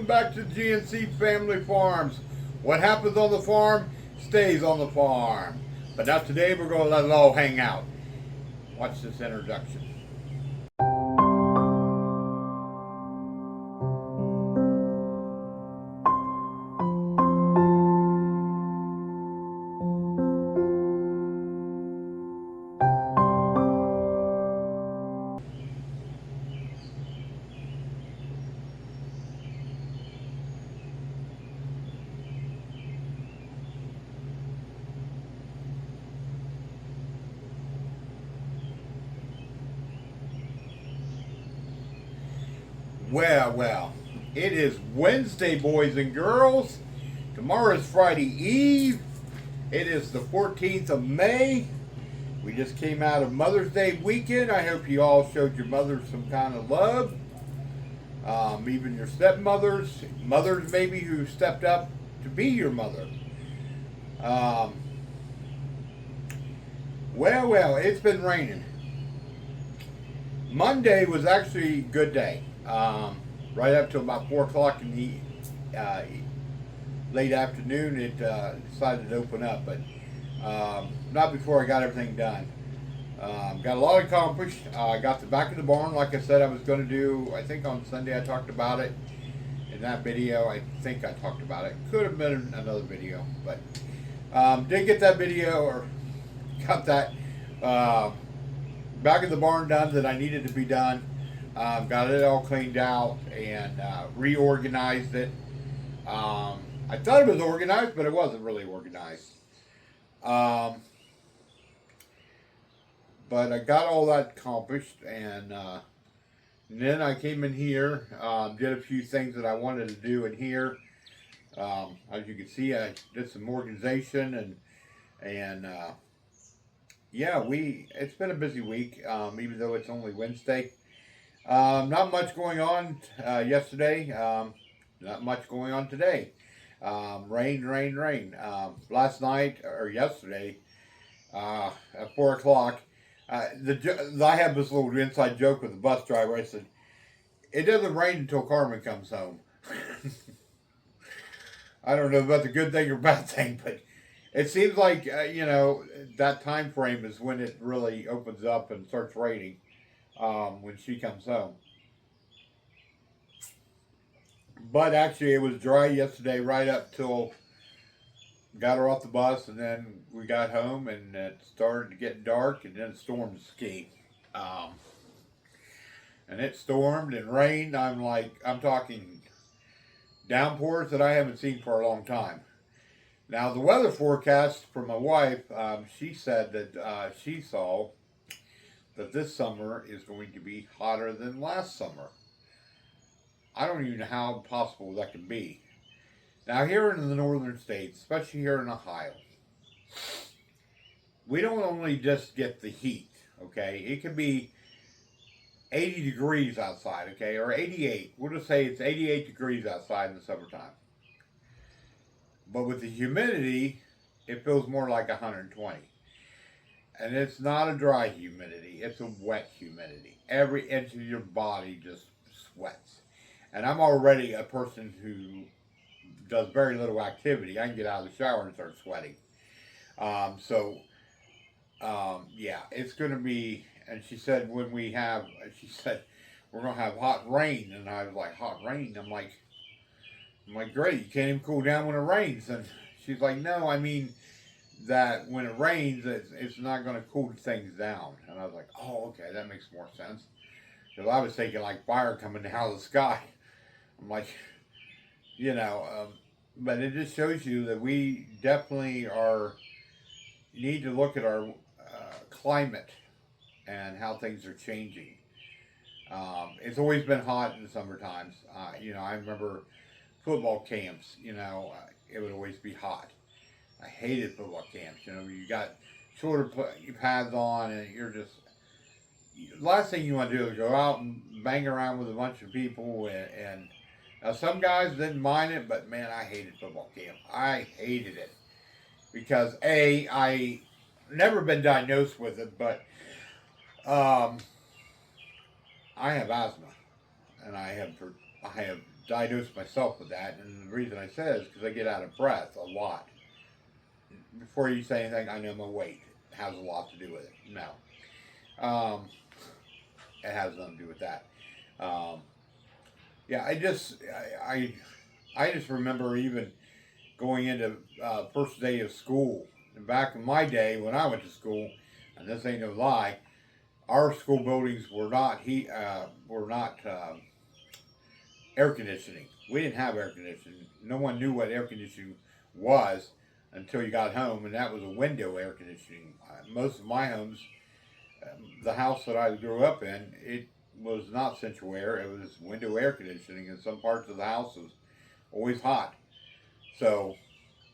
back to GNC Family Farms. What happens on the farm stays on the farm. But not today, we're going to let it all hang out. Watch this introduction. Well, it is Wednesday, boys and girls. Tomorrow is Friday Eve. It is the 14th of May. We just came out of Mother's Day weekend. I hope you all showed your mothers some kind of love. Even your stepmothers, mothers maybe who stepped up to be your mother. Well, it's been raining. Monday was actually a good day. Right up to about 4 o'clock in the late afternoon, it decided to open up, but not before I got everything done. Got a lot accomplished. I got the back of the barn like I said I was going to do. I think on Sunday I talked about it in that video. I think I talked about it. Could have been another video, but did get that video, or got that back of the barn done that I needed to be done. Got it all cleaned out and reorganized it. I thought it was organized, but it wasn't really organized. But I got all that accomplished, and then I came in here, did a few things that I wanted to do in here. As you can see, I did some organization, and yeah, it's been a busy week, even though it's only Wednesday. Not much going on yesterday. Not much going on today. Rain. Last night, or yesterday, at 4 o'clock, I have this little inside joke with the bus driver. I said, it doesn't rain until Carmen comes home. I don't know if that's a good thing or a bad thing, but it seems like, that time frame is when it really opens up and starts raining. When she comes home. But actually it was dry yesterday right up till got her off the bus, and then we got home and it started to get dark, and then storms came. And it stormed and rained. I'm talking downpours that I haven't seen for a long time. Now the weather forecast from my wife, she said that she saw that this summer is going to be hotter than last summer. I don't even know how possible that can be. Now here in the northern states, especially here in Ohio, we don't only just get the heat, okay? It can be 80 degrees outside, okay, or 88. We'll just say it's 88 degrees outside in the summertime. But with the humidity, it feels more like 120. And it's not a dry humidity, it's a wet humidity. Every inch of your body just sweats. And I'm already a person who does very little activity. I can get out of the shower and start sweating. Yeah, it's going to be, and she said we're going to have hot rain. And I was like, hot rain? I'm like, great, you can't even cool down when it rains. And she's like, no, I mean, that when it rains, it's not going to cool things down. And I was like, oh, okay, that makes more sense. Because I was thinking like fire coming out of the sky. I'm like, but it just shows you that we definitely need to look at our climate and how things are changing. It's always been hot in the summer times. I remember football camps, it would always be hot. I hated football camps. You got shorter pads on, and you're just, the last thing you want to do is go out and bang around with a bunch of people. And now some guys didn't mind it, but man, I hated football camp. I hated it because I never been diagnosed with it, but I have asthma, and I have diagnosed myself with that, and the reason I say it is because I get out of breath a lot. Before you say anything, I know my weight has a lot to do with it. No, it has nothing to do with that. Um, yeah, I just remember even going into first day of school. And back in my day when I went to school, and this ain't no lie, our school buildings were not air conditioning. We didn't have air conditioning. No one knew what air conditioning was until you got home, and that was a window air conditioning. Most of my homes, the house that I grew up in, it was not central air. It was window air conditioning, and some parts of the house was always hot. So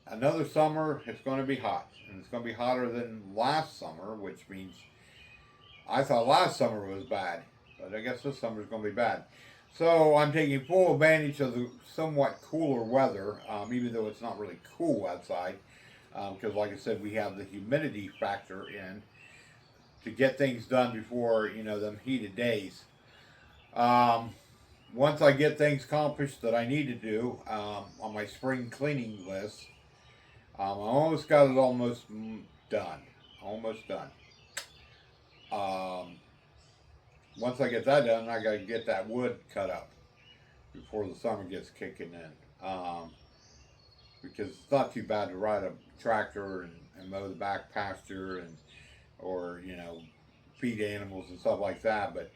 another summer, it's going to be hot, and it's going to be hotter than last summer, which means I thought last summer was bad, but I guess this summer is going to be bad. So I'm taking full advantage of the somewhat cooler weather, even though it's not really cool outside, because like I said, we have the humidity factor in to get things done before them heated days. Um, Once I get things accomplished that I need to do on my spring cleaning list, I almost got it almost done. Almost done. Um, Once I get that done, I got to get that wood cut up before the summer gets kicking in. Because it's not too bad to ride a tractor and mow the back pasture and or feed animals and stuff like that. But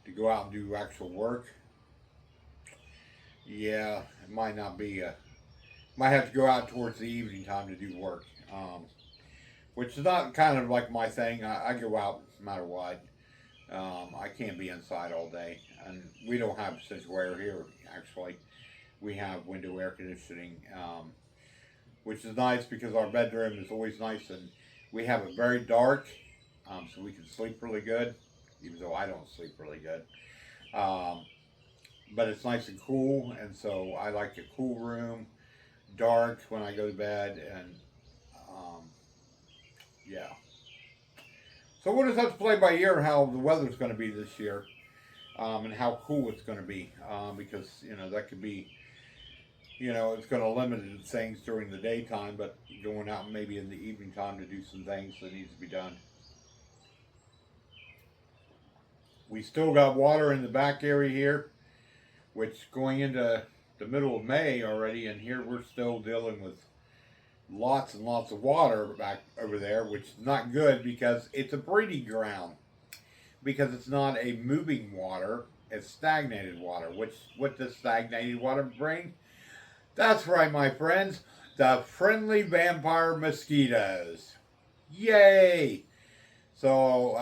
to go out and do actual work, yeah, it might not be a. Might have to go out towards the evening time to do work, which is not kind of like my thing. I go out no matter what. I can't be inside all day, and we don't have central air here. Actually, we have window air conditioning, which is nice because our bedroom is always nice, and we have it very dark, so we can sleep really good. Even though I don't sleep really good, um, but it's nice and cool, and so I like a cool room, dark when I go to bed, and um, yeah. So we'll just have to play by ear how the weather's going to be this year, and how cool it's going to be, because that could be, it's going to limit things during the daytime, but going out maybe in the evening time to do some things that needs to be done. We still got water in the back area here, which going into the middle of May already, and here we're still dealing with lots and lots of water back over there, which is not good because it's a breeding ground. Because it's not a moving water, it's stagnated water. What does stagnated water bring? That's right, my friends, the friendly vampire mosquitoes. Yay! So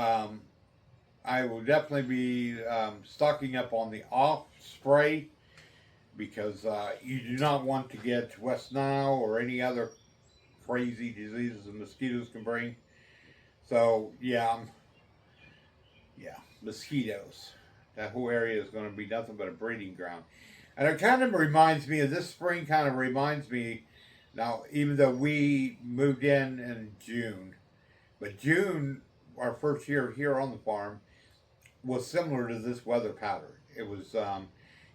I will definitely be stocking up on the off spray because you do not want to get West Nile or any other crazy diseases the mosquitoes can bring. So yeah, mosquitoes. That whole area is going to be nothing but a breeding ground. And it kind of reminds me of this spring. Kind of reminds me now, even though we moved in June, but June, our first year here on the farm, was similar to this weather pattern. It was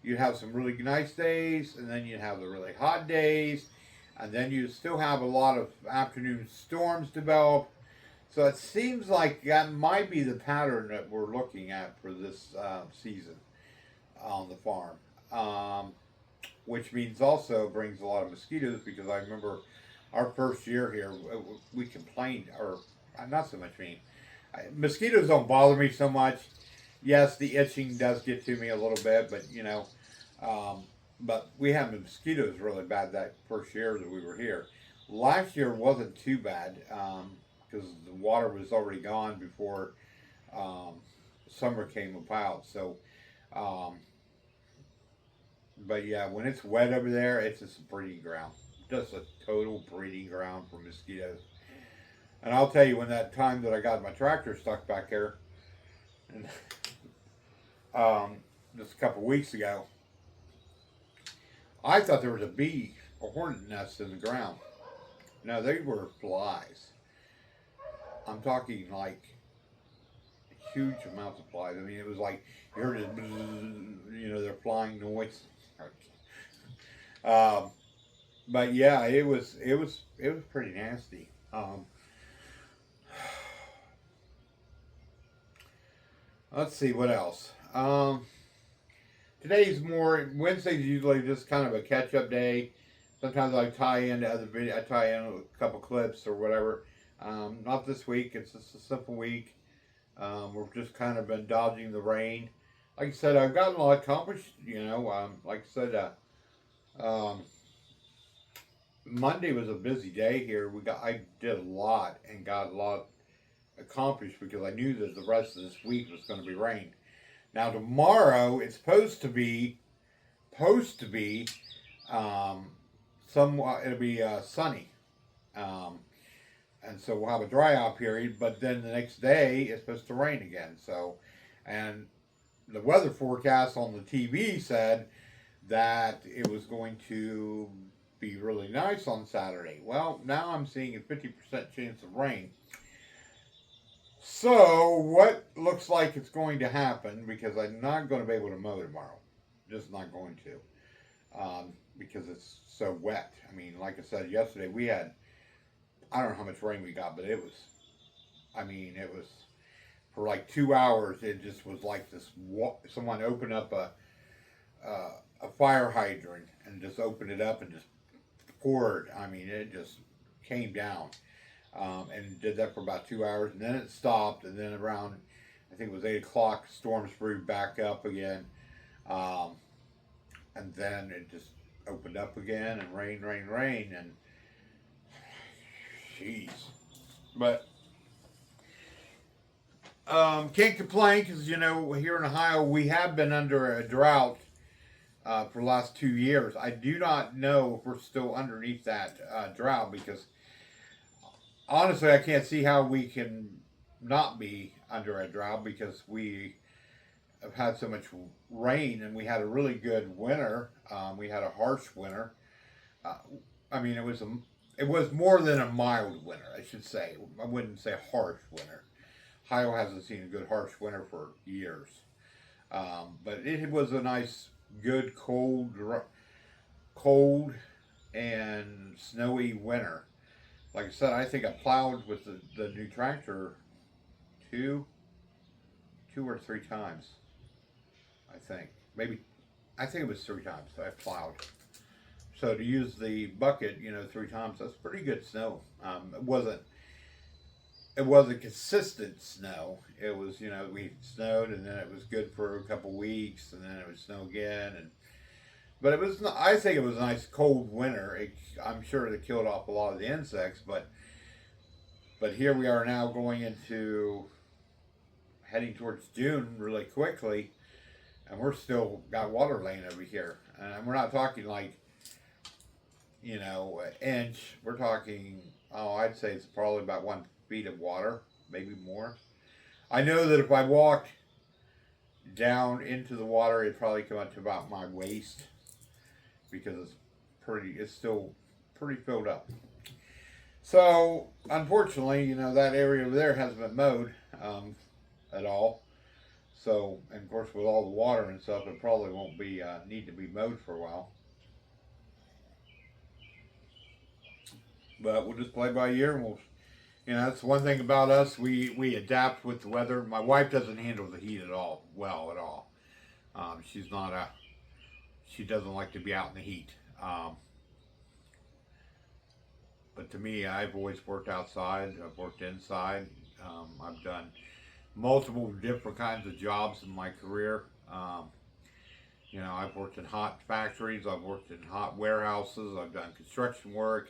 you'd have some really nice days, and then you'd have the really hot days, and then you still have a lot of afternoon storms develop. So it seems like that might be the pattern that we're looking at for this season on the farm, which means also brings a lot of mosquitoes because I remember our first year here, we complained, or not so much me. Mosquitoes don't bother me so much. Yes, the itching does get to me a little bit, but but we had mosquitoes really bad that first year that we were here. Last year wasn't too bad because the water was already gone before um, summer came about. So, um, but yeah, when it's wet over there, it's just a breeding ground, just a total breeding ground for mosquitoes. And I'll tell you, when that time that I got my tractor stuck back here, and just a couple weeks ago, I thought there was a hornet nest in the ground. No, they were flies. I'm talking like huge amounts of flies. I mean, it was like you heard it, their flying noise. Um, but yeah, it was pretty nasty. Let's see what else. Today's more Wednesday's usually just kind of a catch up day. Sometimes I tie into other video. I tie in a couple clips or whatever. Not this week. It's just a simple week. We've just kind of been dodging the rain. Like I said, I've gotten a lot accomplished. Like I said, um, Monday was a busy day here. I did a lot and got a lot accomplished because I knew that the rest of this week was going to be rain. Now tomorrow it's supposed to be um, somewhat. It'll be sunny, um, and so we'll have a dry out period. But then the next day it's supposed to rain again. So, and the weather forecast on the TV said that it was going to be really nice on Saturday. Well, now I'm seeing a 50% chance of rain. So, what looks like it's going to happen, because I'm not going to be able to mow tomorrow. Just not going to. Because it's so wet. I mean, like I said yesterday, we had, I don't know how much rain we got, but it was, it was, for like 2 hours, it just was like this, someone opened up a fire hydrant and just opened it up and just poured. I mean, it just came down. And did that for about 2 hours, and then it stopped, and then around, I think it was 8 o'clock, storms brewed back up again, and then it just opened up again, and rain, and jeez. But can't complain, because here in Ohio we have been under a drought for the last 2 years. I do not know if we're still underneath that drought, because honestly, I can't see how we can not be under a drought, because we have had so much rain, and we had a really good winter. We had a harsh winter. Uh, it was more than a mild winter, I should say. I wouldn't say harsh winter. Ohio hasn't seen a good harsh winter for years. But it was a nice, good, cold and snowy winter. Like I said, I think I plowed with the new tractor two or three times. I think I think it was 3 times I plowed. So to use the bucket, 3 times, that's pretty good snow. It wasn't consistent snow. It was, we snowed, and then it was good for a couple weeks, and then it would snow again, but it was. I think it was a nice cold winter. I'm sure it killed off a lot of the insects, but here we are now going into heading towards June really quickly, and we're still got water laying over here, and we're not talking like an inch. We're talking, I'd say it's probably about 1 feet of water, maybe more. I know that if I walked down into the water, it'd probably come up to about my waist, because it's still pretty filled up. So, unfortunately, that area over there hasn't been mowed at all. So, and of course, with all the water and stuff, it probably won't be need to be mowed for a while. But we'll just play by ear, and that's one thing about us. We adapt with the weather. My wife doesn't handle the heat at all. She's not she doesn't like to be out in the heat. But to me, I've always worked outside. I've worked inside. I've done multiple different kinds of jobs in my career. I've worked in hot factories. I've worked in hot warehouses. I've done construction work.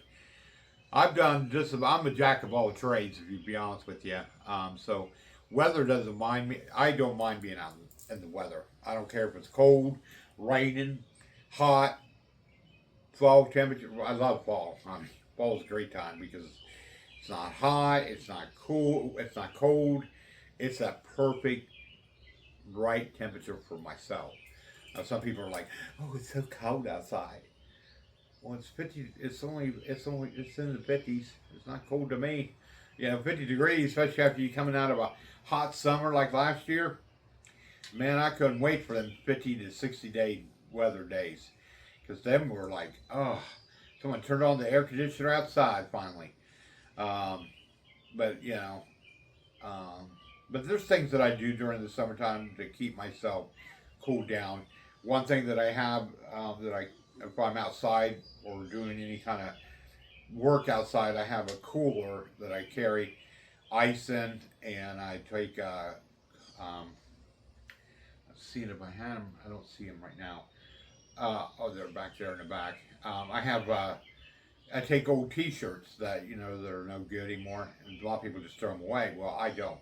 I'm a jack of all trades, to be honest with you. So weather doesn't mind me. I don't mind being out in the weather. I don't care if it's cold, raining, hot, fall temperature. I love fall. Fall's a great time, because it's not hot, it's not cool, it's not cold. It's a perfect, right temperature for myself. Now, some people are like, "Oh, it's so cold outside." Well, it's 50. It's in the 50s. It's not cold to me. 50 degrees, especially after you coming out of a hot summer like last year. Man, I couldn't wait for them 50 to 60 day weather days, because them were like, oh, someone turned on the air conditioner outside finally. Um, but you know, um, but there's things that I do during the summertime to keep myself cooled down. One thing that I have that I, if I'm outside or doing any kind of work outside, I have a cooler that I carry ice in, and I take. Let's see if I had them. I don't see them right now. Oh, they're back there in the back. I have. I take old T-shirts that that are no good anymore, and a lot of people just throw them away. Well, I don't.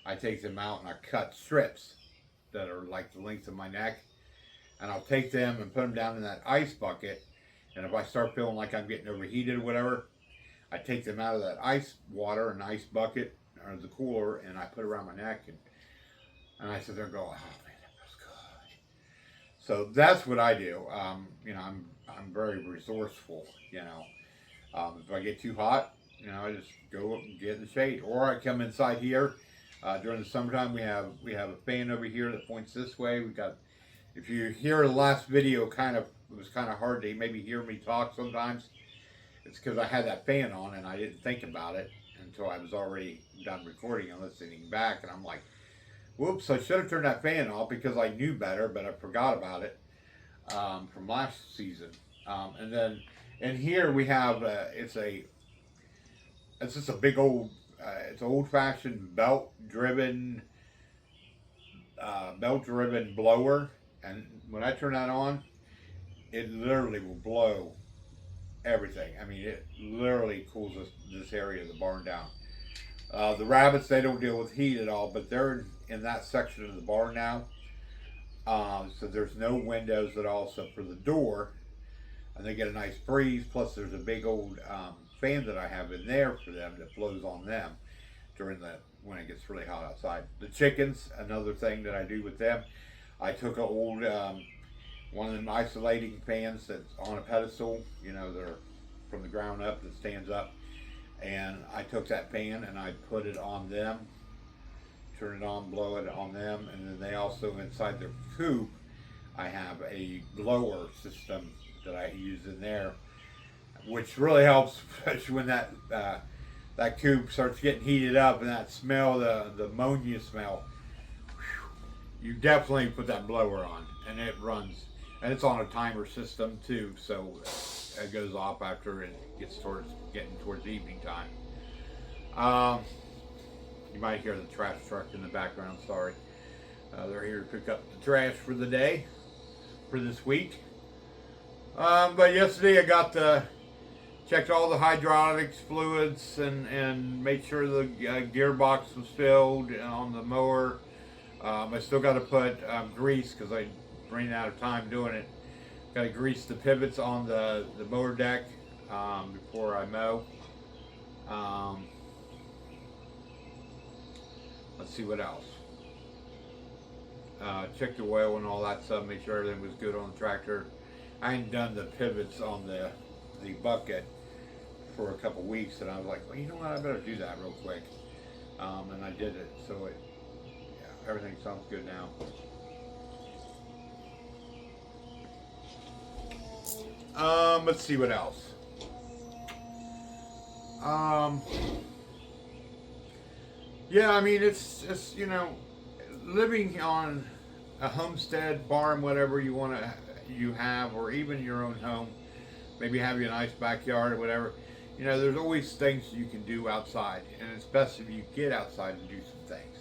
I take them out and I cut strips that are like the length of my neck, and I'll take them and put them down in that ice bucket. And if I start feeling like I'm getting overheated or whatever, I take them out of that ice water and ice bucket or the cooler, and I put it around my neck, and I sit there and go, oh man, that feels good. So that's what I do. I'm very resourceful. If I get too hot, I just go up and get in the shade, or I come inside here. During the summertime, we have a fan over here that points this way. We got. If you hear the last video, it was kind of hard to maybe hear me talk sometimes. It's because I had that fan on and I didn't think about it until I was already done recording and listening back, and I'm like, whoops, I should have turned that fan off because I knew better, but I forgot about it from last season. And then in here we have it's just a big old it's an old-fashioned belt-driven blower, and when I turn that on, it literally will blow everything. I mean, it literally cools this area of the barn down. The rabbits, they don't deal with heat at all, but they're in that section of the barn now. So there's no windows at all except for the door, and they get a nice breeze. Plus, there's a big old fan that I have in there for them that blows on them when it gets really hot outside. The chickens, another thing that I do with them, I took an old one of them isolating fans that's on a pedestal. They're from the ground up that stands up, and I took that fan and I put it on them, turn it on, blow it on them, and then they also inside their coop, I have a blower system that I use in there, which really helps, especially when that coop starts getting heated up and that smell, the ammonia smell. You definitely put that blower on, and it runs, and it's on a timer system too, so it goes off after it gets getting towards evening time. You might hear the trash truck in the background. Sorry, they're here to pick up the trash for the day, for this week. But yesterday I checked all the hydraulics fluids and made sure the gearbox was filled on the mower. I still got to put grease because I ran out of time doing it. Got to grease the pivots on the mower deck before I mow. Let's see what else. Check the oil and all that stuff. Make sure everything was good on the tractor. I hadn't done the pivots on the bucket for a couple weeks, and I was like, well, you know what? I better do that real quick. And I did it. So everything sounds good now. Let's see what else. Yeah, I mean, it's living on a homestead, farm, whatever you have, or even your own home. Maybe have you a nice backyard or whatever. There's always things you can do outside, and it's best if you get outside and do some things.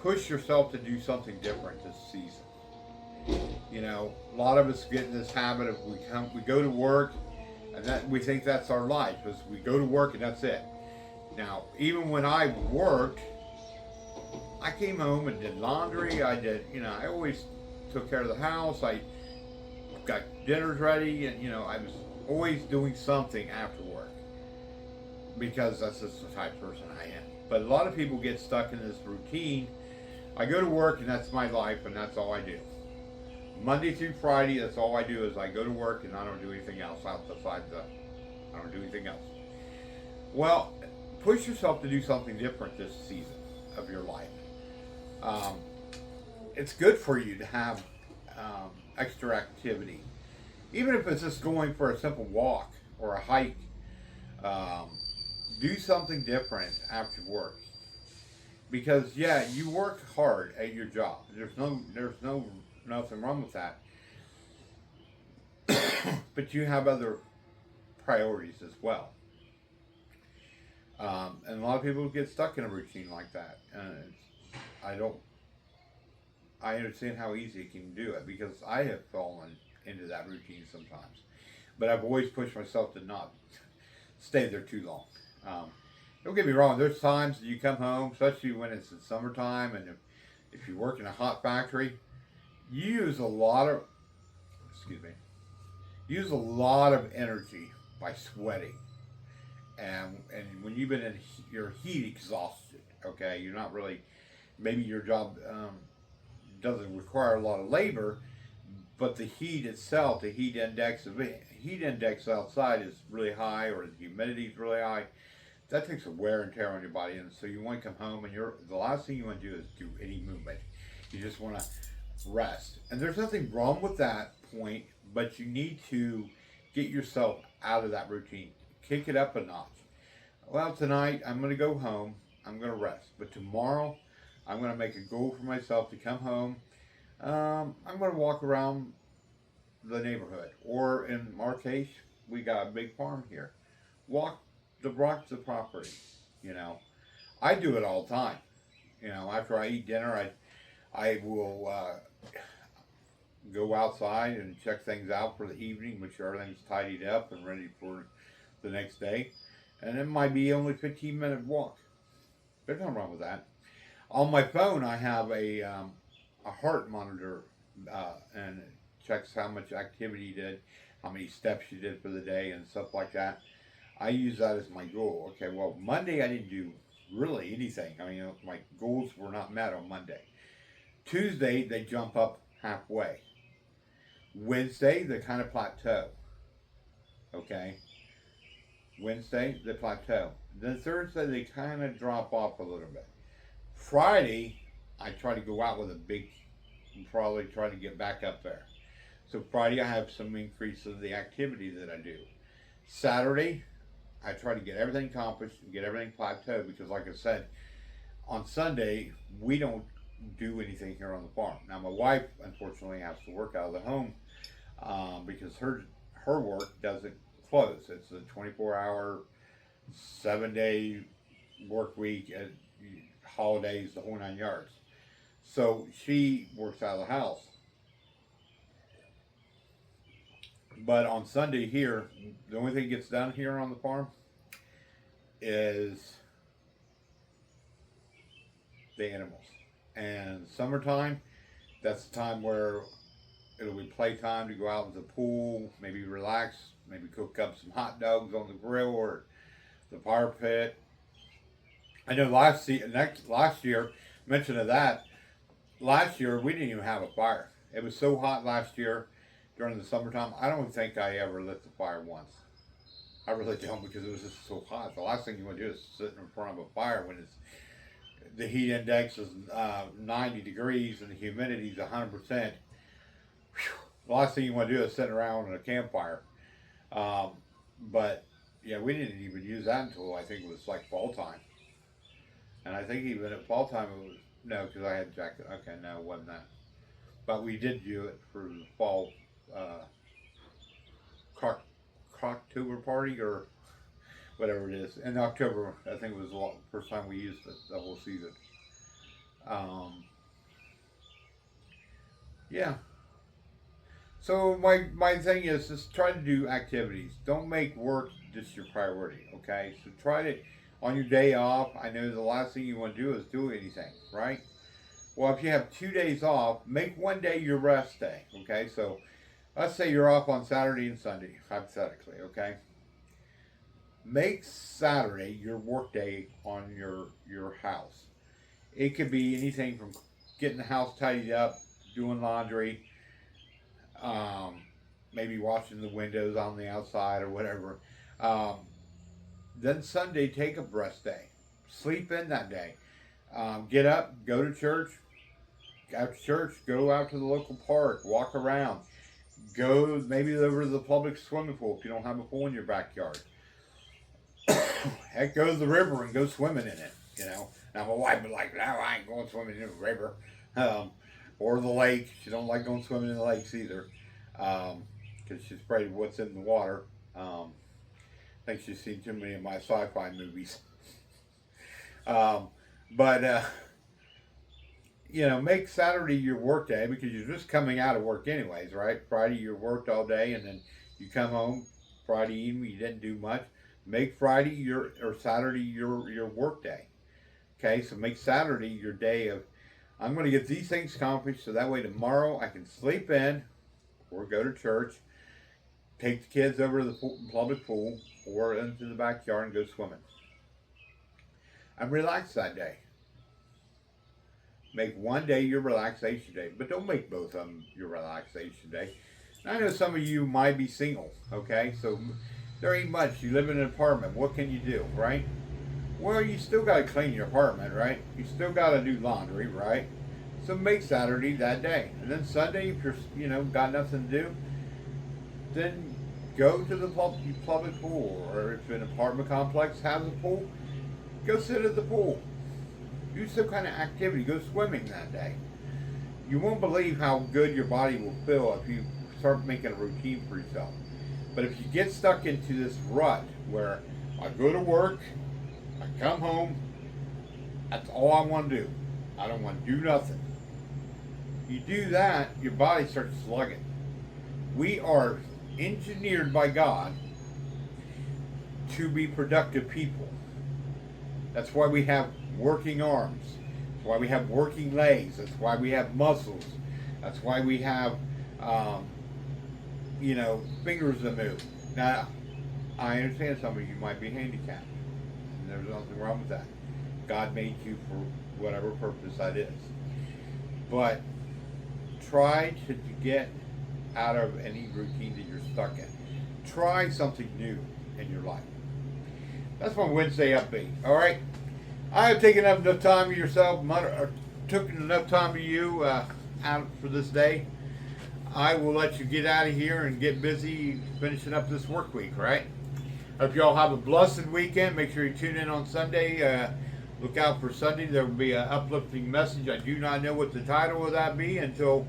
Push yourself to do something different this season. A lot of us get in this habit of we go to work, and that we think that's our life, is we go to work and that's it. Now, even when I worked, I came home and did laundry. I always took care of the house. I got dinners ready, and I was always doing something after work because that's just the type of person I am. But a lot of people get stuck in this routine. I go to work and that's my life, and that's all I do. Monday through Friday, that's all I do is I go to work and I don't do anything else I don't do anything else. Well, push yourself to do something different this season of your life. It's good for you to have extra activity. even if it's just going for a simple walk or a hike. Um, do something different after work, because yeah, you work hard at your job. There's nothing wrong with that. But you have other priorities as well. And a lot of people get stuck in a routine like that. And I don't. I understand how easy it can do it because I have fallen into that routine sometimes. But I've always pushed myself to not stay there too long. Um, don't get me wrong. There's times that you come home, especially when it's in summertime, and if you work in a hot factory, you use a lot of excuse me, use a lot of energy by sweating, and when you've been in your heat exhausted, okay, you're not really, maybe your job doesn't require a lot of labor, but the heat itself, the heat index outside is really high, or the humidity is really high. That takes a wear and tear on your body, and so you want to come home, and the last thing you want to do is do any movement. You just want to rest, and there's nothing wrong with that point, but you need to get yourself out of that routine, kick it up a notch. Well, tonight I'm going to go home, I'm going to rest, but tomorrow I'm going to make a goal for myself to come home. I'm going to walk around the neighborhood, or in our case, we got a big farm here. Walk the property. You know, I do it all the time. You know, after I eat dinner, I will go outside and check things out for the evening, make sure everything's tidied up and ready for the next day. And it might be only 15-minute walk. There's nothing wrong with that. On my phone, I have a heart monitor, and it checks how much activity you did, how many steps you did for the day, and stuff like that. I use that as my goal. Okay, well, Monday I didn't do really anything. I mean, my goals were not met on Monday. Tuesday, they jump up halfway. Wednesday, they kind of plateau. Okay? Wednesday, they plateau. Then Thursday, they kind of drop off a little bit. Friday, I try to go out with a big, probably try to get back up there. So Friday, I have some increase of the activity that I do. Saturday, I try to get everything accomplished and get everything plateaued because, like I said, on Sunday, we don't do anything here on the farm. Now, my wife, unfortunately, has to work out of the home because her work doesn't close. It's a 24-hour, 7-day work week, at holidays, the whole 9 yards. So she works out of the house. But on Sunday here, the only thing that gets done here on the farm is the animals. And summertime, that's the time where it'll be playtime to go out to the pool, maybe relax, maybe cook up some hot dogs on the grill or the fire pit. I know last year, mention of that, last year we didn't even have a fire. It was so hot last year during the summertime, I don't think I ever lit the fire once. I really don't, because it was just so hot. The last thing you want to do is sit in front of a fire when the heat index is 90 degrees and the humidity is 100%. The last thing you want to do is sit around in a campfire. But yeah, we didn't even use that until I think it was like fall time. And I think even at fall time it was, no, because I had jacket. Okay, no, it wasn't that. But we did do it for the fall Croctober party or whatever it is. In October, I think it was the first time we used it the whole season. Yeah. So my thing is just try to do activities. Don't make work just your priority, okay? So try to, on your day off, I know the last thing you want to do is do anything, right? Well, if you have 2 days off, make one day your rest day, okay? So let's say you're off on Saturday and Sunday, hypothetically, okay? Make Saturday your work day on your house. It could be anything from getting the house tidied up, doing laundry, maybe washing the windows on the outside or whatever. Then Sunday, take a rest day. Sleep in that day. Get up, go to church. After church, go out to the local park, walk around. Go maybe over to the public swimming pool if you don't have a pool in your backyard. Heck, go to the river and go swimming in it. Now my wife was like, "No, I ain't going swimming in the river, or the lake." She don't like going swimming in the lakes either, because she's afraid of what's in the water. I think she's seen too many of my sci-fi movies. But make Saturday your work day, because you're just coming out of work anyways, right? Friday you worked all day, and then you come home Friday evening, you didn't do much. Make Friday or Saturday your work day. Okay, so make Saturday your day of, I'm going to get these things accomplished, so that way tomorrow I can sleep in or go to church, take the kids over to the public pool or into the backyard and go swimming. I'm relaxed that day. Make one day your relaxation day, but don't make both of them your relaxation day. I know some of you might be single, okay? So there ain't much. You live in an apartment. What can you do, right? Well, you still got to clean your apartment, right? You still got to do laundry, right? So make Saturday that day. And then Sunday, if you're, got nothing to do, then go to the public pool. Or if an apartment complex has a pool, go sit at the pool. Do some kind of activity. Go swimming that day. You won't believe how good your body will feel if you start making a routine for yourself. But if you get stuck into this rut where I go to work, I come home, that's all I want to do. I don't want to do nothing. You do that, your body starts slugging. We are engineered by God to be productive people. That's why we have working arms. That's why we have working legs. That's why we have muscles. That's why we have, fingers that move. Now, I understand some of you might be handicapped. And there's nothing wrong with that. God made you for whatever purpose that is. But try to get out of any routine that you're stuck in. Try something new in your life. That's my Wednesday update. All right. I have taken up enough time of yourself, or took enough time of you out for this day. I will let you get out of here and get busy finishing up this work week, right? Hope you all have a blessed weekend. Make sure you tune in on Sunday. Look out for Sunday. There will be an uplifting message. I do not know what the title of that be until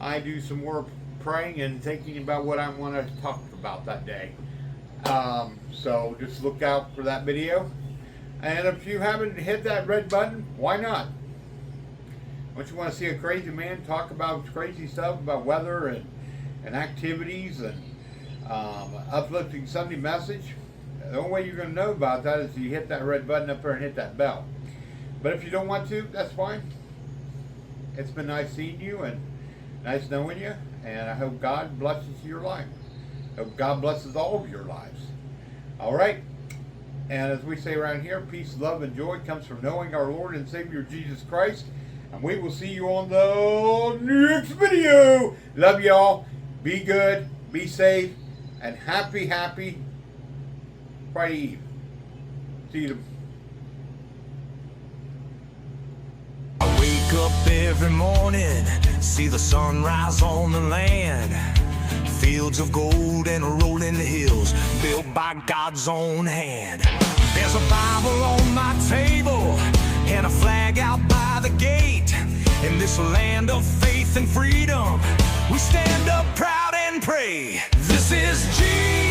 I do some more praying and thinking about what I want to talk about that day. So just look out for that video. And if you haven't hit that red button, why not? Don't you want to see a crazy man talk about crazy stuff about weather and activities and uplifting Sunday message? The only way you're going to know about that is you hit that red button up there and hit that bell. But if you don't want to, that's fine. It's been nice seeing you and nice knowing you. And I hope God blesses your life. I hope God blesses all of your lives. All right? And as we say around here, peace, love, and joy comes from knowing our Lord and Savior Jesus Christ. And we will see you on the next video. Love y'all. Be good. Be safe. And happy Friday Eve. See you. I wake up every morning, see the sunrise on the land. Fields of gold and rolling hills built by God's own hand. There's a Bible on my table and a flag out by the gate. In this land of faith and freedom, we stand up proud and pray. This is Jesus.